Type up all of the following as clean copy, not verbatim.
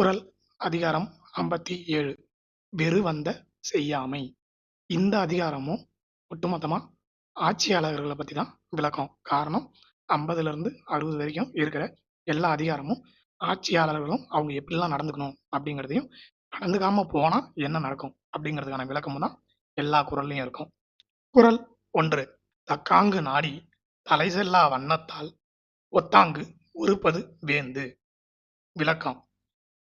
குறள் அதிகாரம் 57 வெறுவந்த செய்யாமை. இந்த அதிகாரமும் ஒட்டுமொத்தமா ஆட்சியாளர்களை பத்தி தான் விளக்கம். காரணம் 50ல இருந்து 60 வரைக்கும் இருக்கிற எல்லா அதிகாரமும் ஆட்சியாளர்களும் அவங்க எப்படிலாம் நடந்துக்கணும் அப்படிங்கிறதையும், நடந்துக்காம போனா என்ன நடக்கும் அப்படிங்கிறதுக்கான விளக்கமும் தான் எல்லா குறள்லையும் இருக்கும். குறள் 1. தக்காங்கு நாடி தலை செல்லா வண்ணத்தால் ஒத்தாங்கு ஒருப்பது வேந்து. விளக்கம்: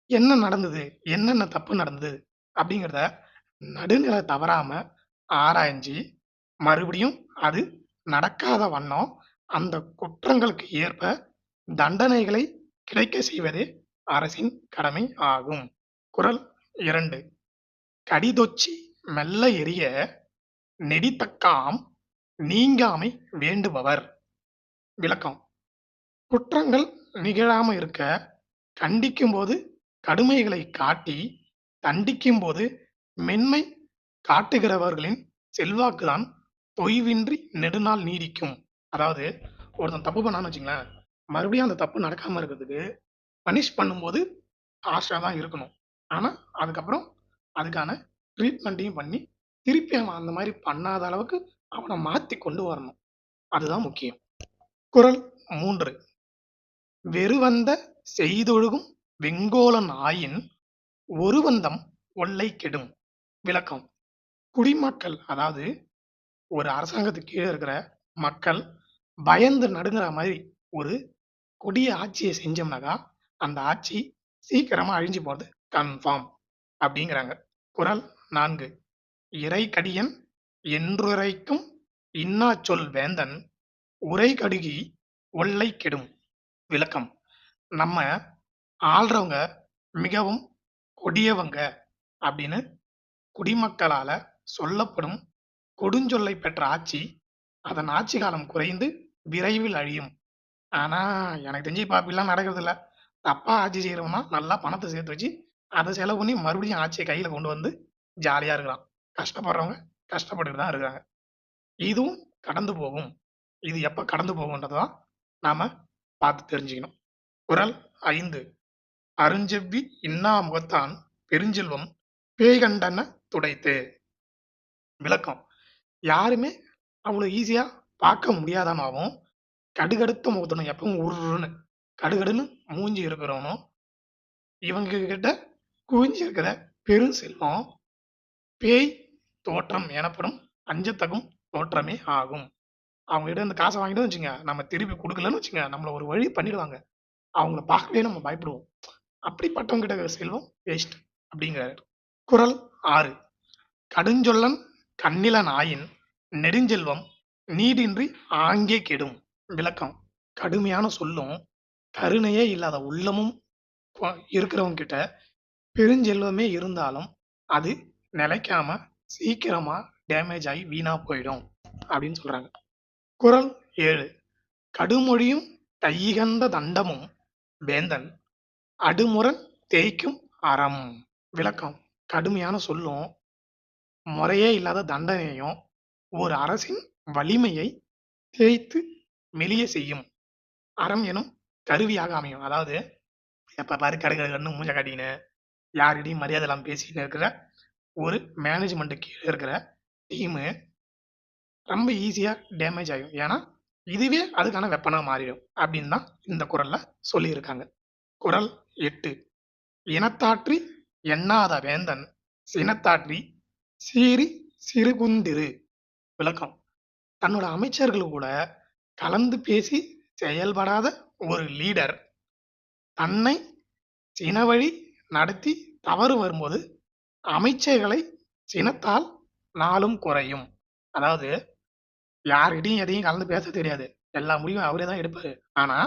என்ன நடந்தது, என்னென்ன தப்பு நடந்தது அப்படிங்கிறத நடுநிலை தவறாம ஆராய்ஞ்சு மறுபடியும் அது நடக்காத வண்ணம் அந்த குற்றங்களுக்கு ஏற்ப தண்டனைகளை கிடைக்க செய்வதே அரசின் கடமை ஆகும். குறள் 2. கடிதொச்சி மெல்ல எரிய நெடித்தக்காம் நீங்காமை வேண்டுபவர். விளக்கம்: குற்றங்கள் நிகழாம இருக்க கண்டிக்கும் போது கடுமைகளை காட்டி தண்டிக்கும் போது மென்மை காட்டுகிறவர்களின் செல்வாக்குதான் தொய்வின்றி நெடுநாள் நீடிக்கும். அதாவது, ஒருத்தன் தப்பு பண்ணான்னு வச்சுங்களேன், மறுபடியும் அந்த தப்பு நடக்காம இருக்கிறதுக்கு பனிஷ் பண்ணும்போது ஹார்ஷா தான் இருக்கணும். ஆனா அதுக்கப்புறம் அதுக்கான ட்ரீட்மெண்ட்டையும் பண்ணி திருப்பி அவன் அந்த மாதிரி பண்ணாத அளவுக்கு அவனை மாத்தி கொண்டு வரணும். அதுதான் முக்கியம். குறள் 3. வெறுவந்த செய்தொழுகும் வெங்கோலன் ஆயின் ஒருவந்தம் ஒல்லை கெடும். விளக்கம்: குடிமக்கள், அதாவது ஒரு அரசாங்கத்துக்கு கீழே இருக்கிற மக்கள் பயந்து நடுங்கிற மாதிரி ஒரு கொடிய ஆட்சியை செஞ்சோம்னாக்கா அந்த ஆட்சி சீக்கிரமா அழிஞ்சு போறது கன்ஃபார்ம் அப்படிங்கிறாங்க. குறள் 4. இறை கடியன் என்றுரைக்கும் இன்னா சொல் வேந்தன் உரை கடுகி ஒல்லை கெடும். விளக்கம்: நம்ம ஆள்றவங்க மிகவும் கொடியவங்க அப்படின்னு குடிமக்களால சொல்லப்படும் கொடுஞ்சொல்லை பெற்ற ஆட்சி அதன் ஆட்சி காலம் குறைந்து விரைவில் அழியும். ஆனா எனக்கு தெரிஞ்சு இப்ப அப்படிலாம் நடக்கிறது இல்ல. தப்பா ஆட்சி செய்யறவனா நல்லா பணத்தை சேர்த்து வச்சு அதை செலவு பண்ணி மறுபடியும் ஆட்சியை கையில கொண்டு வந்து ஜாலியா இருக்கிறான். கஷ்டப்படுறவங்க கஷ்டப்பட்டுட்டு தான் இருக்காங்க. இதுவும் கடந்து போகும். இது எப்ப கடந்து போகும்ன்றதான் நாம பார்த்து தெரிஞ்சுக்கணும். குறள் 5. அருஞ்செவ்வி இன்னா முகத்தான் பெருஞ்செல்வம் பேய்கண்டன துடைத்து. விளக்கம்: யாருமே அவ்வளவு ஈஸியா பார்க்க முடியாதனாவும் கடுகடுத்த முகத்தனும் எப்பவும் உருன்னு கடுகடுன்னு மூஞ்சி இருக்கிறவனும் இவங்க கிட்ட குவிஞ்சு இருக்கிற பெரும் செல்வம் பேய் தோற்றம் எனப்படும் அஞ்சத்தகும் தோற்றமே ஆகும். அவங்க கிட்ட இந்த காசை வாங்கிட்டு வச்சுங்க, நம்ம திருப்பி கொடுக்கலன்னு வச்சுங்க, நம்மள ஒரு வழி பண்ணிடுவாங்க. அவங்கள பார்க்கவே நம்ம பயப்படுவோம். அப்படிப்பட்டவங்க கிட்ட இருக்கிற செல்வம் வேஸ்ட் அப்படிங்கிறாரு. குறள் 6. கடுஞ்சொல்லன் கண்ணிலன் ஆயின் நெடுஞ்செல்வம் நீடின்றி ஆங்கே கெடும். விளக்கம்: கடுமையான சொல்லும் கருணையே இல்லாத உள்ளமும் இருக்கிறவங்க கிட்ட பெருஞ்செல்வமே இருந்தாலும் அது நிலைக்காம சீக்கிரமா டேமேஜ் ஆகி வீணா போயிடும் அப்படின்னு சொல்றாங்க. குறள் 7. கடுமொழியும் கையிகந்த தண்டமும் வேந்தன் அடுமுரண் தேய்க்கும் அறம். விளக்கம்: கடுமையான சொல்லும் முறையே இல்லாத தண்டனையும் ஒரு அரசின் வலிமையை தேய்த்து மெலிய செய்யும் அறம் எனும் கருவியாக அமையும். அதாவது, எப்ப பாரு கடுகடுன்னு மூஞ்ச காட்டின்னு யாரிடையும் மரியாதை இல்லாம பேசிட்டு இருக்கிற ஒரு மேனேஜ்மெண்ட் கீழே இருக்கிற டீமு ரொம்ப ஈஸியா டேமேஜ் ஆகும். ஏன்னா இதுவே அதுக்கான வெப்பனா மாறிடும் அப்படின்னு தான் இந்த குறள்ல சொல்லியிருக்காங்க. குறள் 8. இனத்தாற்றி எண்ணாத வேந்தன் சினத்தாற்றி சீறி சிறுகுந்திரு. விளக்கம்: தன்னோட அமைச்சர்கள் கூட கலந்து பேசி செயல்படாத ஒரு லீடர் தன்னை சினவழி நடத்தி தவறு வரும்போது அமைச்சர்களை சினத்தால் நாளும் குறையும். அதாவது, யார்கிட்டையும் எதையும் கலந்து பேச தெரியாது, எல்லா முடிவும் அவரே தான் எடுப்பாரு. ஆனா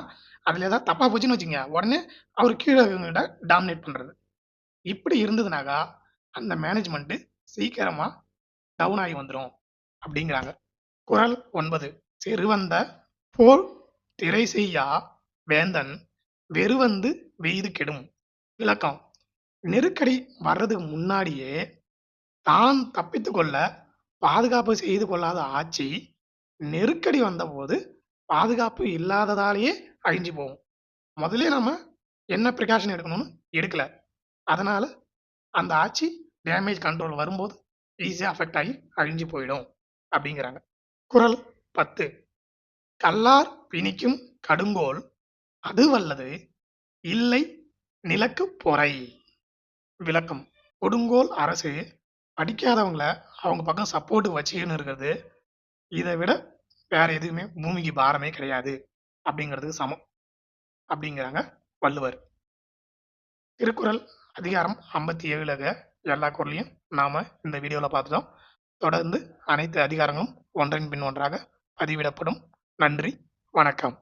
அதுல ஏதாவது தப்பா போச்சுன்னு வச்சுங்க, உடனே அவர் கீழே இருக்கவங்ககிட்ட டாமினேட் பண்றது. இப்படி இருந்ததுனாக்கா அந்த மேனேஜ்மெண்ட் சீக்கிரமா டவுன் ஆகி வந்துடும் அப்படிங்கிறாங்க. குறள் 9. செருவந்த போல் திரை செய்யா வேந்தன் வெறுவந்து வெய்து கெடும். விளக்கம்: நெருக்கடி வர்றதுக்கு முன்னாடியே தான் தப்பித்துக் கொள்ள பாதுகாப்பு செய்து கொள்ளாத ஆட்சி நெருக்கடி வந்தபோது பாதுகாப்பு இல்லாததாலேயே அழிஞ்சு போகும். முதல்ல நம்ம என்ன ப்ரிகாஷன் எடுக்கணும்னு எடுக்கல, அதனால அந்த ஆட்சி டேமேஜ் கண்ட்ரோல் வரும்போது ஈஸியா அஃபெக்ட் ஆகி அழிஞ்சு போயிடும் அப்படிங்கிறாங்க. குறள் 10. கல்லார் பிணிக்கும் கடுங்கோல் அது வல்லது இல்லை நிலக்கு பொறை. விளக்கம்: கொடுங்கோல் அரசு படிக்காதவங்கள அவங்க பக்கம் சப்போர்ட் வச்சுக்கின்னு இருக்கிறது இதை விட வேற எதுவுமே பூமிக்கு பாரமே கிடையாது அப்படிங்கிறதுக்கு சமம் அப்படிங்கிறாங்க வள்ளுவர். திருக்குறள் அதிகாரம் 57 எல்லா குறளையும் நாம இந்த வீடியோல பார்த்துட்டோம். தொடர்ந்து அனைத்து அதிகாரங்களும் ஒன்றன் பின் ஒன்றாக பதிவிடப்படும். நன்றி, வணக்கம்.